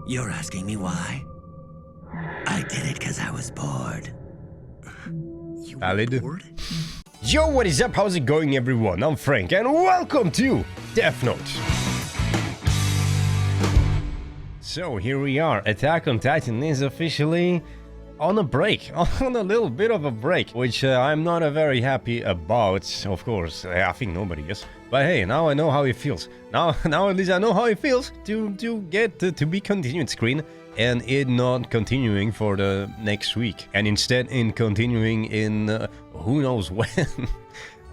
You're asking me why? I did it because I was bored. You Valid. bored? Yo, what is up? How's it going, everyone? I'm Frank, and welcome to Death Note. So here we are. Attack on Titan is officially on a break, on a little bit of a break, which I'm not very happy about. Of course, I think nobody is. But hey, now I know how it feels. Now at least I know how it feels to get to be continued screen and it not continuing for the next week, and instead in continuing in who knows when.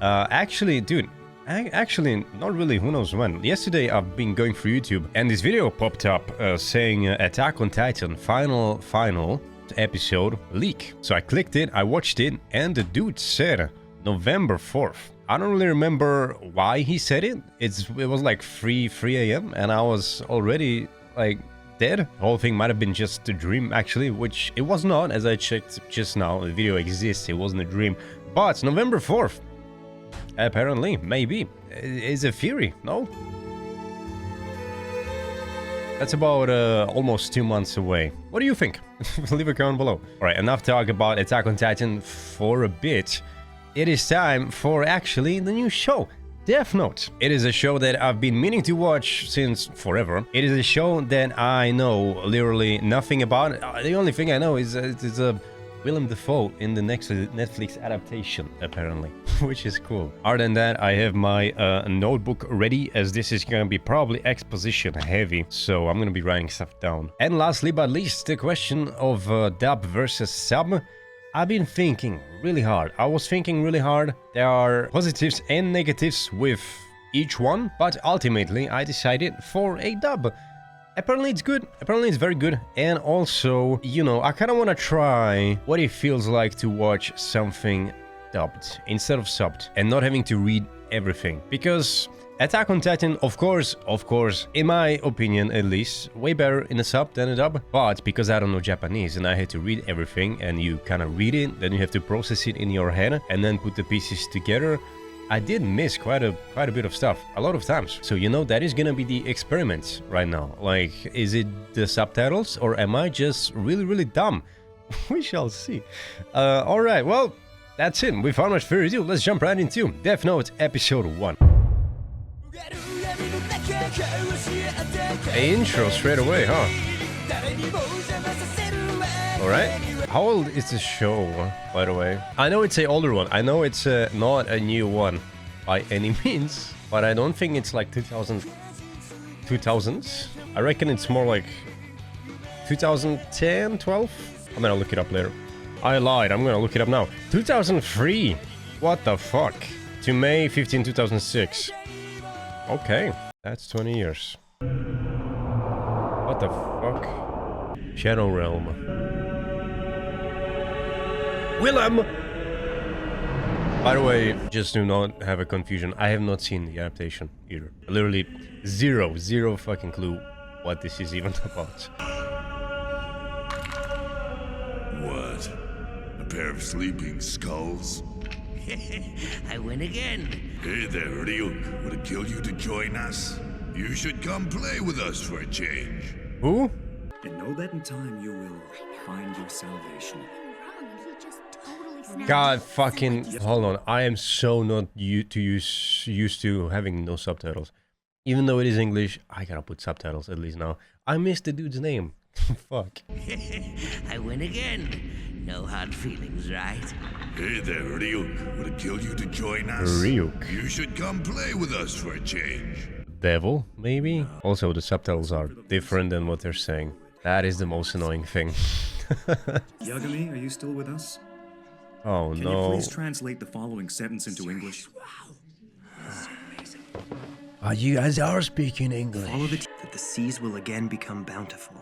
Actually, dude. Actually, not really who knows when. Yesterday I've been going through YouTube and this video popped up saying Attack on Titan final episode leak. So I clicked it, I watched it, and the dude said November 4th. I don't really remember why he said it. It was like 3 a.m. and I was already like dead. The whole thing might have been just a dream actually, which it was not, as I checked just now. The video exists, it wasn't a dream. But November 4th. Apparently, maybe. Is a theory, no? That's about almost 2 months away. What do you think? Leave a comment below. Alright, enough talk about Attack on Titan for a bit. It is time for actually the new show, Death Note. It is a show that I've been meaning to watch since forever. It is a show that I know literally nothing about. The only thing I know is it's a Willem Dafoe in the next Netflix adaptation, apparently, which is cool. Other than that, I have my notebook ready, as this is gonna be probably exposition heavy, so I'm gonna be writing stuff down. And lastly but least, the question of dub versus sub. I've been thinking really hard. I was thinking really hard. There are positives and negatives with each one, but ultimately I decided for a dub. Apparently it's good, apparently it's very good, and also, you know, I kind of want to try what it feels like to watch something dubbed instead of subbed, and not having to read everything, because Attack on Titan, of course, in my opinion at least, way better in a sub than a dub, but because I don't know Japanese and I had to read everything, and you kind of read it, then you have to process it in your head, and then put the pieces together, I did miss quite a bit of stuff, a lot of times. So, you know, that is gonna be the experiment right now. Like, is it the subtitles, or am I just really dumb? We shall see. Alright, well, that's it. Without much further ado, let's jump right into Death Note Episode 1. Intro straight away, huh? Alright. How old is the show, by the way? I know it's an older one. I know it's not a new one by any means, but I don't think it's like 2000s. I reckon it's more like 2010, 12? I'm gonna look it up later. I lied, I'm gonna look it up now. 2003! What the fuck? To May 15, 2006. Okay, that's 20 years. What the fuck? Shadow Realm. Willem! By the way, just to not have a confusion, I have not seen the adaptation either. Literally zero fucking clue what this is even about. What? A pair of sleeping skulls? I win again. Hey there, Ryuk. Would it kill you to join us? You should come play with us for a change. Who? And know that in time you will find your salvation. God fucking... Hold on, I am so not used to having no subtitles. Even though it is English, I gotta put subtitles at least now. I missed the dude's name. Fuck. I win again. No hard feelings, right? Hey there, Ryuk. Would it kill you to join us? Ryuk. You should come play with us for a change. Devil, maybe? Also, the subtitles are different than what they're saying. That is the most annoying thing. Yagami, are you still with us? Oh Can no. you please translate the following sentence into English? You guys are speaking English. Follow that the seas will again become bountiful,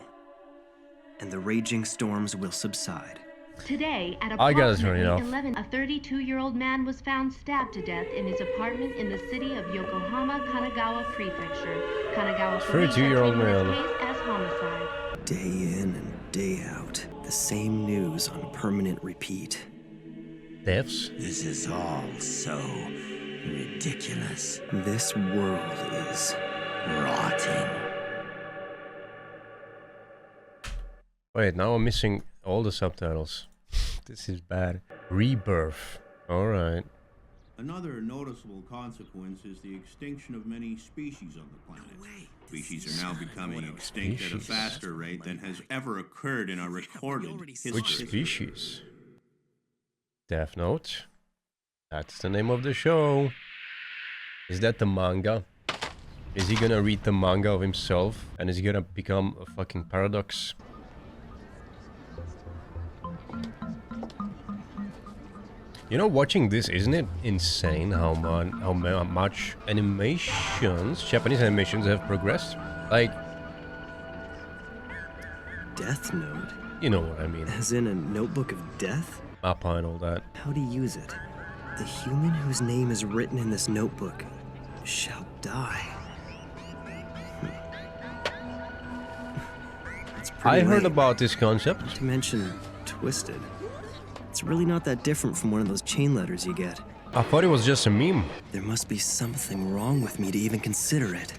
and the raging storms will subside. Today, at I got it approximately right 11, a 32-year-old man was found stabbed to death in his apartment in the city of Yokohama, Kanagawa Prefecture. Kanagawa police are 32-year-old treating this man. case as homicide. Day in and day out, the same news on permanent repeat. Deaths? This is all so ridiculous. This world is Rotting. Wait, now I'm missing all the subtitles. This is bad. Rebirth. Alright. Another noticeable consequence is the extinction of many species on the planet. Species are now becoming extinct at a faster rate than has ever occurred in our recorded history. Which species? Death Note. That's the name of the show. Is that the manga? Is he gonna read the manga of himself? And is he gonna become a fucking paradox? You know, watching this, isn't it insane how much animations, Japanese animations have progressed? Like... Death Note? You know what I mean. As in a notebook of death? Mappa and all that. How to use it. The human whose name is written in this notebook shall die. I heard lame. about this concept. Not to mention twisted. It's really not that different from one of those chain letters you get. I thought it was just a meme. There must be something wrong with me to even consider it.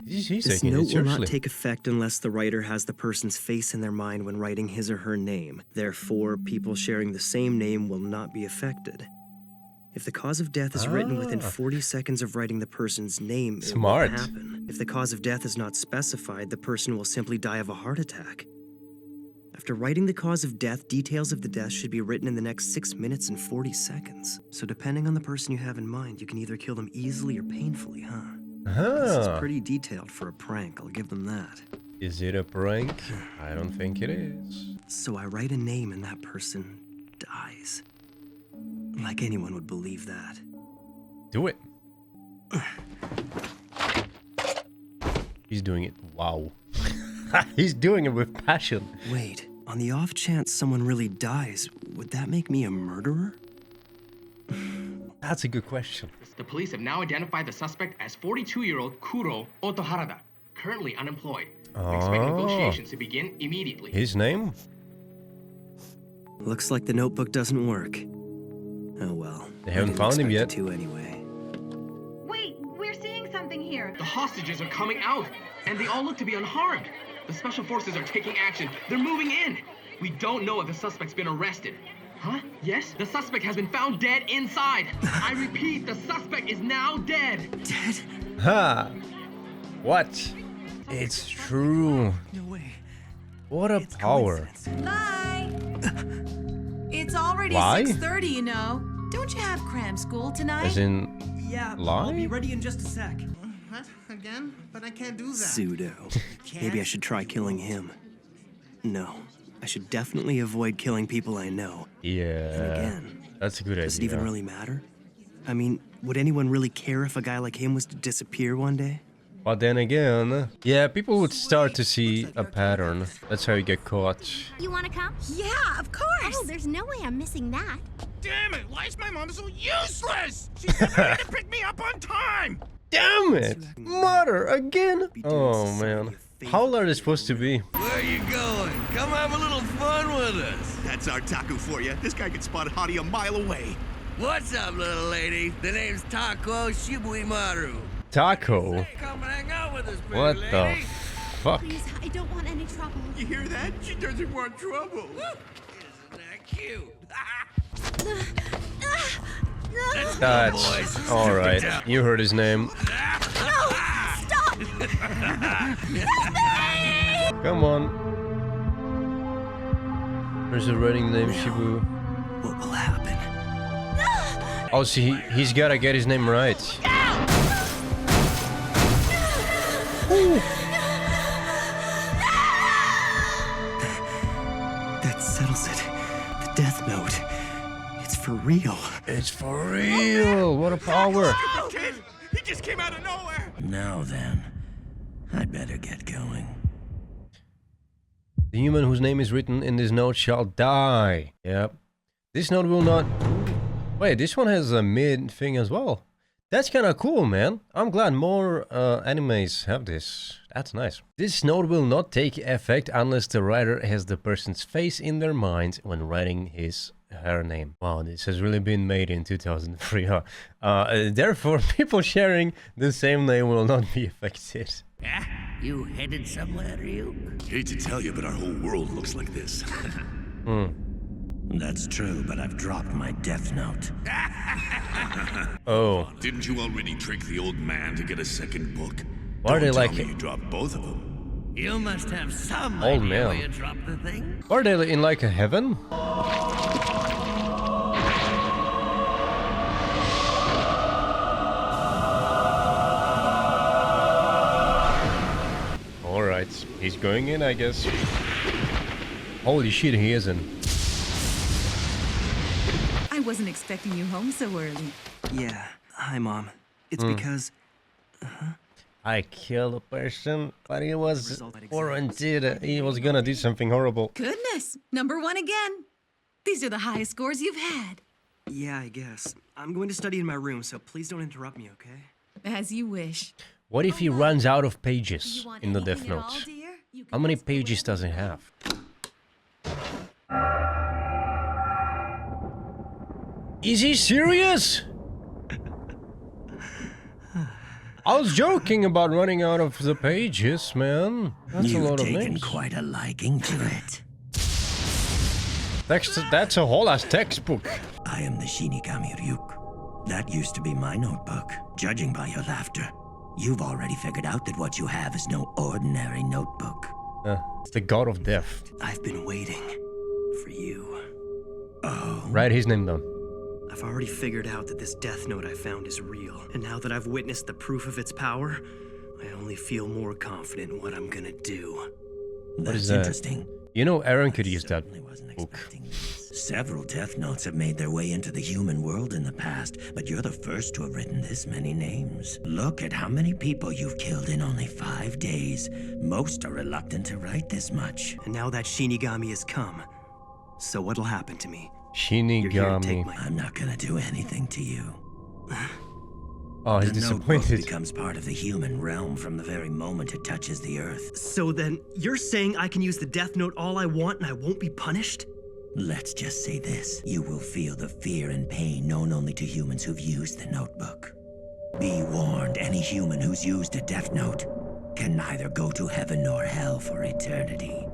He's This taking it note will seriously. not take effect unless the writer has the person's face in their mind when writing his or her name. Therefore, people sharing the same name will not be affected. If the cause of death is written within 40 seconds of writing the person's name, Smart. it will happen. If the cause of death is not specified, the person will simply die of a heart attack. After writing the cause of death, details of the death should be written in the next 6 minutes and 40 seconds. So depending on the person you have in mind, you can either kill them easily or painfully, huh? This is pretty detailed for a prank, I'll give them that. Is it a prank? I don't think it is. So I write a name and that person dies. Like anyone would believe that. Do it. He's doing it. Wow. He's doing it with passion. Wait, on the off chance someone really dies, would that make me a murderer? That's a good question. The police have now identified the suspect as 42-year-old Kuro Otoharada, currently unemployed. We expect negotiations to begin immediately. His name? Looks like the notebook doesn't work. Oh well. They haven't found him yet. To anyway. Wait, we're seeing something here. The hostages are coming out, and they all look to be unharmed. The special forces are taking action. They're moving in. We don't know if the suspect's been arrested. Huh? Yes? The suspect has been found dead inside. I repeat, the suspect is now dead. Dead? Ha! What? It's true. No way. What a power. Bye. It's already Lie? 6:30, you know. Don't you have cram school tonight? As in, Yeah, lie? I'll be ready in just a sec. What? Again? But I can't do that. Pseudo. Maybe I should try killing him. No. I should definitely avoid killing people I know. And Yeah. again, That's a good does it idea. even really matter? I mean, would anyone really care if a guy like him was to disappear one day? But then again, yeah, people would start to see a pattern. That's how you get caught. You want to come? Yeah, of course. Oh, there's no way I'm missing that. Damn it! Why is my mom so useless? She's never going to pick me up on time! Damn it! Mother, again? Oh, man. How loud are they supposed to be? Where are you going? Come have a little fun with us. That's our Taku for you. This guy can spot Hottie a mile away. What's up, little lady? The name's Tako Shibuimaru. Taco? Come hang out with us, pretty What lady. the fuck? Please, I don't want any trouble. You hear that? She doesn't want trouble. Isn't that cute? That's alright. You heard his name. Stop! Come on. There's a running name Shibu. What will happen? Oh, see, he's gotta get his name right. That settles it. The death note. It's for real. It's for real. What a power. Kid, he just came out of nowhere! Now then, I'd better get going. The human whose name is written in this note shall die. Yep. This note will not... Wait, this one has a mid thing as well. That's kind of cool, man. I'm glad more animes have this. That's nice. This note will not take effect unless the writer has the person's face in their mind when writing her name. Wow, this has really been made in 2003, huh? Therefore, people sharing the same name will not be affected. You headed somewhere, Ryuk? Hate to tell you, but our whole world looks like this. That's true, but I've dropped my death note. Oh. Didn't you already trick the old man to get a second book? Why are they Don't like tell me you dropped both of them. You must have some Old idea where man. you dropped the thing. Are they in like a heaven? Alright, he's going in, I guess. Holy shit, he isn't. I wasn't expecting you home so early. Yeah. Hi, Mom. It's because... I killed a person, but he was warranted. He was gonna do something horrible. Goodness, #1 again. These are the highest scores you've had. Yeah, I guess. I'm going to study in my room, so please don't interrupt me, okay? As you wish. What if he runs out of pages You want in the anything Death at all, Notes? dear? You can How many ask for pages does it have? Is he serious? I was joking about running out of the pages, man. That's a lot of You've taken names. quite a liking to it. That's a whole ass textbook. I am the Shinigami Ryuk. That used to be my notebook. Judging by your laughter, you've already figured out that what you have is no ordinary notebook. It's the God of Death. I've been waiting for you. Oh. Write his name down. I've already figured out that this death note I found is real. And now that I've witnessed the proof of its power, I only feel more confident in what I'm gonna do. That's is that? interesting. You know, Aaron could use that Wasn't book. expecting this. Several death notes have made their way into the human world in the past, but you're the first to have written this many names. Look at how many people you've killed in only 5 days. Most are reluctant to write this much. And now that Shinigami has come, so what'll happen to me? You're here to take Shinigami. my... I'm not gonna do anything to you. Oh, he's The notebook disappointed. becomes part of the human realm from the very moment it touches the earth. So then, you're saying I can use the death note all I want and I won't be punished? Let's just say this. You will feel the fear and pain known only to humans who've used the notebook. Be warned, any human who's used a death note can neither go to heaven nor hell for eternity.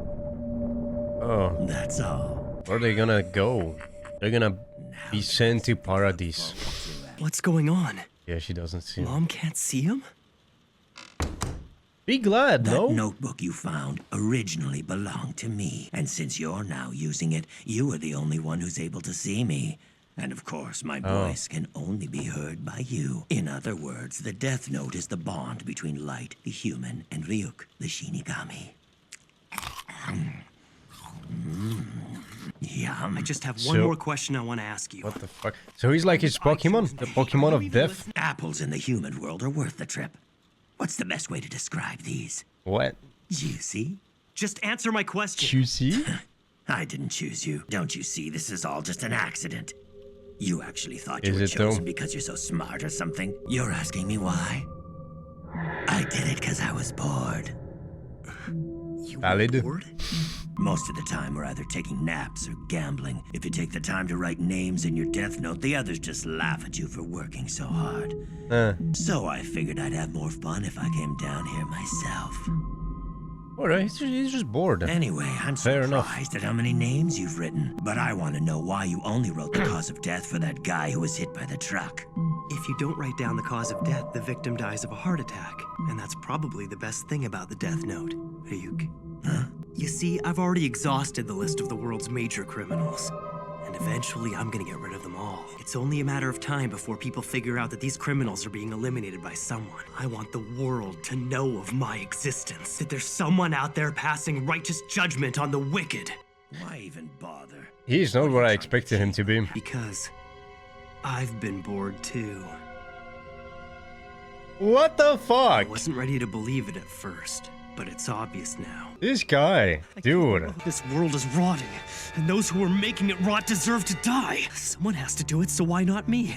Oh, That's all. where are they gonna go? They're gonna be sent to paradise. What's going on? Yeah, she doesn't see him. Mom can't see him? Be glad, That no? notebook you found originally belonged to me, and since you're now using it, you are the only one who's able to see me. And of course, my voice can only be heard by you. In other words, the death note is the bond between Light, the human, and Ryuk, the Shinigami. Yum. I just have one So- more question I want to ask you. What the fuck? So he's like his Pokemon? The Pokemon of death? Apples in the human world are worth the trip. What's the best way to describe these? What? Juicy? Just answer my question. Juicy? I didn't choose you. Don't you see? This is all just an accident. You actually thought you Is were it though? chosen because you're so smart or something? You're asking me why? I did it because I was bored. You Valid. were bored? Most of the time, we're either taking naps or gambling. If you take the time to write names in your death note, the others just laugh at you for working so hard. So I figured I'd have more fun if I came down here myself. Alright, he's just bored. Anyway, I'm Fair enough. surprised at how many names you've written. But I want to know why you only wrote the cause of death for that guy who was hit by the truck. If you don't write down the cause of death, the victim dies of a heart attack. And that's probably the best thing about the death note, Ryuk. Huh? You see, I've already exhausted the list of the world's major criminals. And eventually, I'm gonna get rid of them all. It's only a matter of time before people figure out that these criminals are being eliminated by someone. I want the world to know of my existence. That there's someone out there passing righteous judgment on the wicked. Why even bother? He's not what I expected him to be. Because I've been bored too. What the I fuck? wasn't ready to believe it at first, but it's obvious now. This guy. Dude. This world is rotting, and those who are making it rot deserve to die. Someone has to do it, so why not me?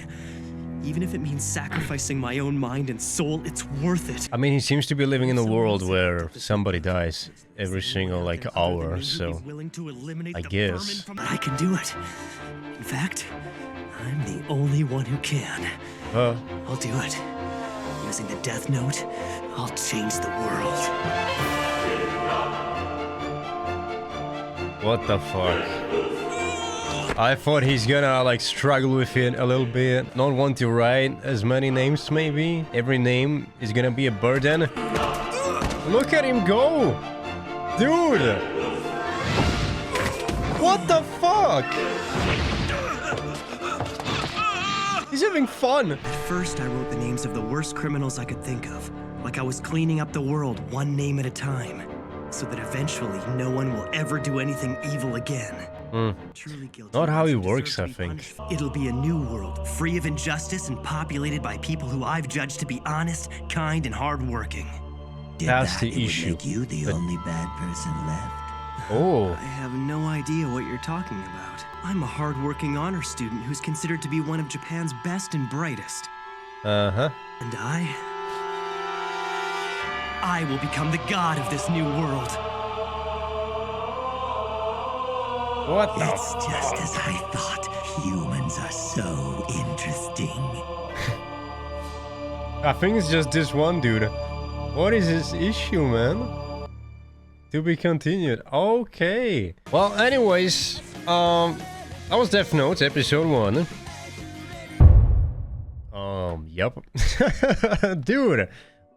Even if it means sacrificing my own mind and soul, it's worth it. I mean, he seems to be living in a world where somebody dies every single, like, hour, so... I guess. But I can do it. In fact, I'm the only one who can. I'll do it. using the Death Note, I'll change the world. What the fuck? I thought he's gonna like struggle with it a little bit, not want to write as many names maybe. Every name is gonna be a burden. Look at him go! Dude! What the fuck? He's having fun. At first, I wrote the names of the worst criminals I could think of, like I was cleaning up the world one name at a time, so that eventually no one will ever do anything evil again. Truly guilty. Not how it works, I think. It'll be a new world, free of injustice and populated by people who I've judged to be honest, kind, and hardworking. That's the issue. Make you the only bad person left. Oh. I have no idea what you're talking about. I'm a hardworking honor student who's considered to be one of Japan's best and brightest. Uh-huh. And I will become the god of this new world. What the It's just as I thought. Humans are so interesting. I think it's just this one dude. What is his issue, man? To be continued. Okay. Well, anyways, that was Death Note, episode 1. Yep. Dude,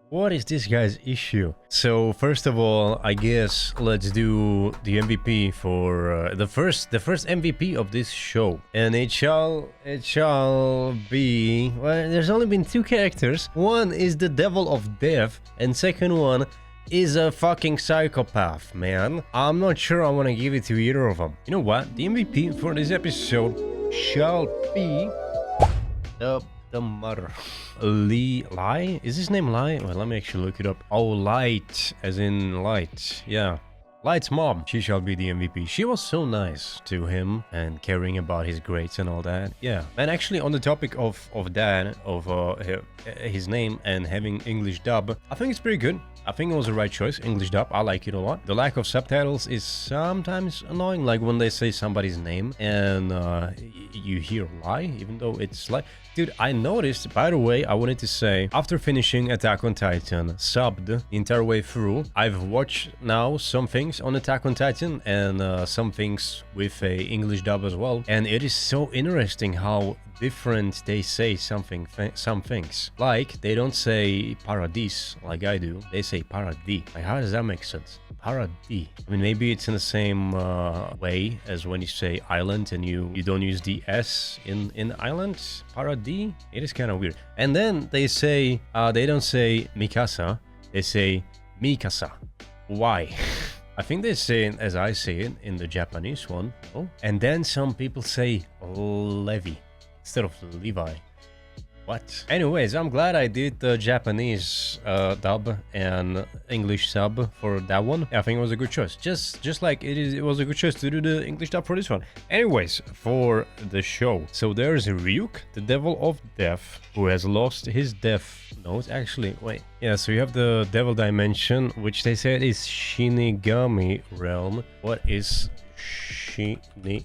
what is this guy's issue? So, first of all, I guess let's do the MVP for the first MVP of this show. And it shall be, well, there's only been 2 characters. One is the Devil of Death, and second one is a fucking psychopath, man. I'm not sure I want to give it to either of them. You know what? The MVP for this episode shall be the mother. Lai? Is his name Lai? Well, let me actually look it up. Oh, Light, as in light. Yeah. Light's mom. She shall be the MVP. She was so nice to him and caring about his grades and all that. Yeah. And actually, on the topic of that, of his name and having English dub, I think it's pretty good. I think it was the right choice, English dub. I like it a lot. The lack of subtitles is sometimes annoying, like when they say somebody's name and you hear Lie, even though it's like... Dude, I noticed, by the way, I wanted to say, after finishing Attack on Titan, subbed the entire way through, I've watched now some things on Attack on Titan and some things with a English dub as well. And it is so interesting how different they say some things. Like, they don't say paradis like I do, they say paradis. Like, how does that make sense? Paradis. I mean, maybe it's in the same way as when you say island and you don't use the S in island. Paradis. It is kind of weird. And then they say, they don't say Mikasa, they say Mikasa. Why? I think they say it as I say it in the Japanese one. Oh. And then some people say Levi instead of Levi. What? Anyways, I'm glad I did the Japanese dub and English sub for that one. I think it was a good choice. Just like it was a good choice to do the English dub for this one. Anyways, for the show. So there's Ryuk, the Devil of Death, who has lost his Death Note. Actually, wait. Yeah, so you have the Devil Dimension, which they said is Shinigami realm. What is Shinigami?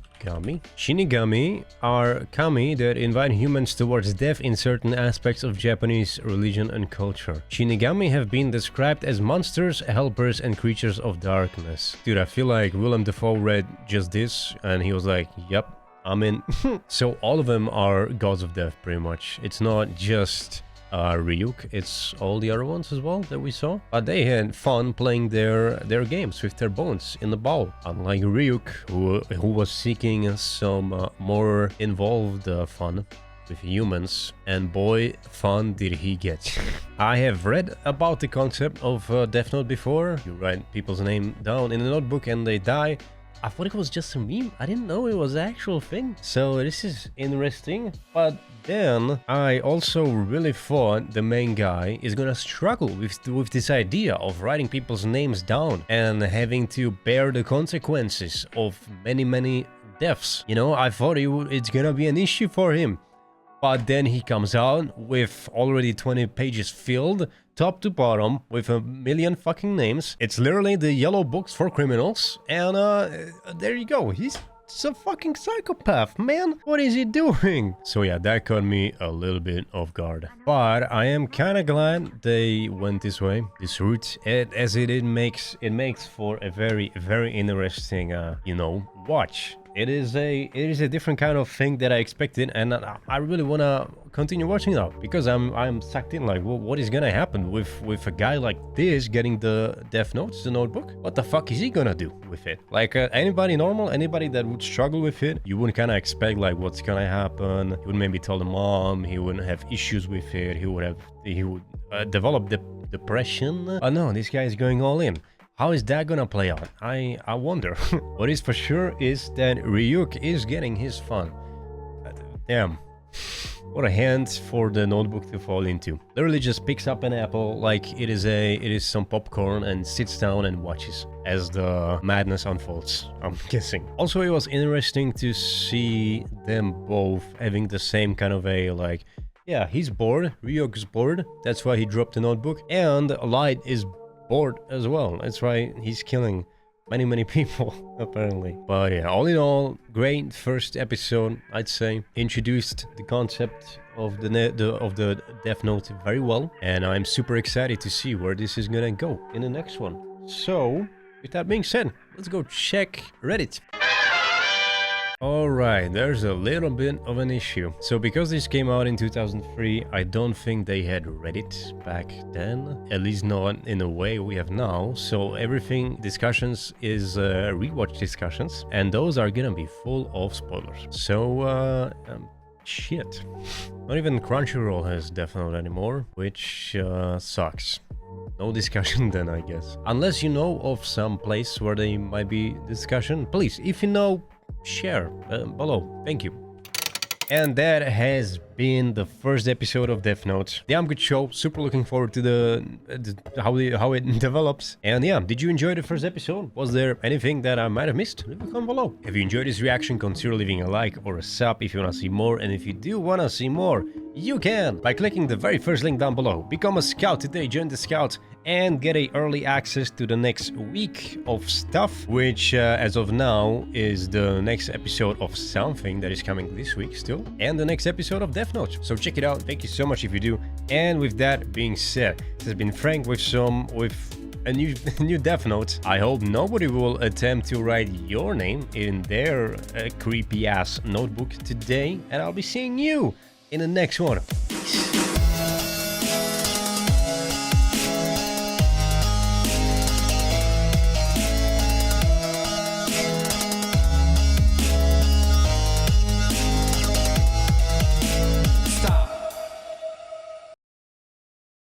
Shinigami are kami that invite humans towards death in certain aspects of Japanese religion and culture. Shinigami have been described as monsters, helpers, and creatures of darkness. Dude, I feel like Willem Dafoe read just this and he was like, yep, I'm in. So all of them are gods of death, pretty much. It's not just Ryuk, it's all the other ones as well that we saw. But they had fun playing their games with their bones in the bowl. Unlike Ryuk, who was seeking some more involved fun with humans, and boy, fun did he get. I have read about the concept of Death Note before. You write people's name down in a notebook and they die. I thought it was just a meme. I didn't know it was an actual thing. So this is interesting. But then I also really thought the main guy is gonna struggle with this idea of writing people's names down and having to bear the consequences of many deaths. You know, I thought it's gonna be an issue for him. But then he comes out with already 20 pages filled, top to bottom, with a million fucking names. It's literally the yellow books for criminals. And there you go. He's It's a fucking psychopath, man. What is he doing? So yeah, that caught me a little bit off guard. But I am kind of glad they went this way, this route, as it makes for a very, very interesting, you know, watch. It is a different kind of thing that I expected, and I really want to continue watching now because I'm sucked in. Like, well, what is gonna happen with a guy like this getting the Death Notes, the notebook? What the fuck is he gonna do with it? Like, anybody normal, anybody that would struggle with it, you wouldn't kind of expect like what's gonna happen. He would maybe tell the mom. He wouldn't have issues with it. He would develop depression. No, this guy is going all in. How is that gonna play out? I wonder. What is for sure is that Ryuk is getting his fun. Damn. What a hand for the notebook to fall into. Literally just picks up an apple like it is some popcorn and sits down and watches as the madness unfolds, I'm guessing. Also, it was interesting to see them both having the same kind of a like, yeah, he's bored, Ryuk's bored, that's why he dropped the notebook, and Light is bored as well. That's why he's killing many people apparently. But yeah, all in all, great first episode, I'd say. Introduced the concept of the Death Note very well, and I'm super excited to see where this is gonna go in the next one. So with that being said, let's go check Reddit. Alright, there's a little bit of an issue. So because this came out in 2003, I don't think they had Reddit back then. At least not in the way we have now. So everything discussions is rewatch discussions. And those are gonna be full of spoilers. So, shit. Not even Crunchyroll has Death Note anymore, which sucks. No discussion then, I guess. Unless you know of some place where they might be discussion. Please, if you know, share below. Thank you. And that has been the first episode of Death Note. Damn good show. Super looking forward to how it develops. And yeah, did you enjoy the first episode? Was there anything that I might have missed? Leave a comment below. If you enjoyed this reaction, consider leaving a like or a sub if you want to see more. And if you do want to see more, you can by clicking the very first link down below. Become a scout today, join the scouts, and get a early access to the next week of stuff, which as of now is the next episode of something that is coming this week still, and the next episode of Death Note. So check it out. Thank you so much if you do. And with that being said, this has been Frank with a new Death Note. I hope nobody will attempt to write your name in their creepy ass notebook today, and I'll be seeing you in the next one. Peace.